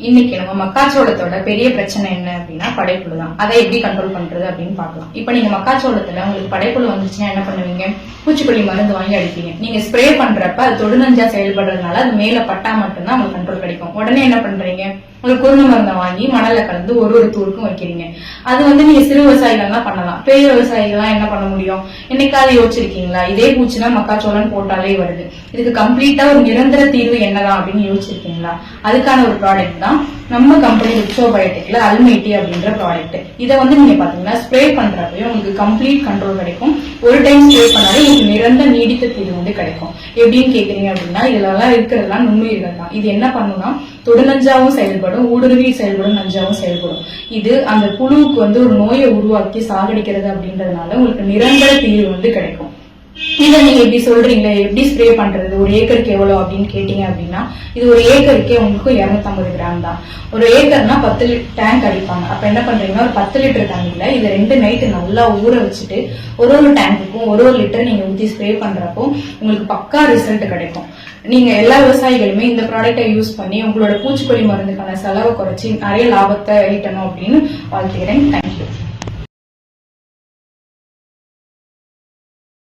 இன்னைக்கு நம்ம மக்காச்சோளத்தோட பெரிய பிரச்சனை என்ன அப்படின்னா படைப்புழு தான். அதை எப்படி கண்ட்ரோல் பண்றது அப்படின்னு பார்க்கலாம். இப்ப நீங்க மக்காச்சோளத்துல உங்களுக்கு படைப்புழு வந்துச்சுன்னா என்ன பண்ணுவீங்க? பூச்சிக்கொல்லி மருந்து வாங்கி அடிப்பீங்க. நீங்க ஸ்ப்ரே பண்றப்ப அது தொடுநஞ்சா செயல்படுறதுனால அது மேல பட்டா மட்டும்தான் உங்களுக்கு கண்ட்ரோல் கிடைக்கும். உடனே என்ன பண்றீங்க? ஒரு குருணை மருந்தை வாங்கி மணல்ல கலந்து ஒரு தூருக்கும் வைக்கிறீங்க. அது நீங்க சிறு விவசாயிகள்லாம் பண்ணலாம். பெரிய விவசாயிகள்லாம் என்ன பண்ண முடியும்? என்னைக்காவது யோசிச்சிருக்கீங்களா? இதே பூச்சினா மக்காச்சோளம் போட்டாலே வருது, இதுக்கு கம்ப்ளீட்டா ஒரு நிரந்தர தீர்வு என்னதான் அப்படின்னு யோசிச்சிருக்கீங்களா? அதுக்கான ஒரு ப்ராடக்ட் தான் நம்ம கம்பெனி ரிக்ஸோபயோட்டிக்ல அல்மைட்டி அப்படின்ற ப்ராடக்ட். இதை நீங்க பாத்தீங்கன்னா ஸ்ப்ரே பண்றப்பயும் உங்களுக்கு கம்ப்ளீட் கண்ட்ரோல் கிடைக்கும். ஒரு டைம் ஸ்ப்ரே பண்ணாலே உங்களுக்கு நிரந்தர நீடித்த தீர்வு கிடைக்கும். எப்படின்னு கேக்குறீங்க அப்படின்னா, இதுலலாம் இருக்கிறதெல்லாம் நுண்ணுயிர்கள் தான். இது என்ன பண்ணுன்னா தொடுநஞ்சாவும் செயல்படும், ஊடுருவி செயல்படும், நஞ்சாவும் செயல்படும். இது அந்த புழுவுக்கு ஒரு நோயை உருவாக்கி சாகடிக்கிறது அப்படின்றதுனால உங்களுக்கு நிரந்தர தீர்வு கிடைக்கும். இதை நீங்க எப்படி சொல்றீங்களே, எப்படி ஸ்ப்ரே பண்றது, ஒரு ஏக்கருக்கு எவ்வளவு அப்படின்னு கேட்டீங்க அப்படின்னா, இது ஒரு ஏக்கருக்கே உங்களுக்கு 250 கிராம் தான். ஒரு ஏக்கர்னா 10 டேங்க் அடிப்பாங்க. அப்ப என்ன பண்றீங்கன்னா, ஒரு 10 லிட்டர் தண்ணியில இதை 2 நைட்டு நல்லா ஊற வச்சுட்டு ஒரு டேங்குக்கும் ஒரு லிட்டர் நீங்க ஊத்தி ஸ்ப்ரே பண்றப்போ உங்களுக்கு பக்கா ரிசல்ட் கிடைக்கும். நீங்க எல்லா விவசாயிகளுமே இந்த ப்ராடக்டை யூஸ் பண்ணி உங்களோட பூச்சிக்கொல்லி மருந்துக்கான செலவை குறைச்சி நிறைய லாபத்தை ஈட்டணும் அப்படின்னு வாழ்த்துக்கிறேன். தேங்க்யூ.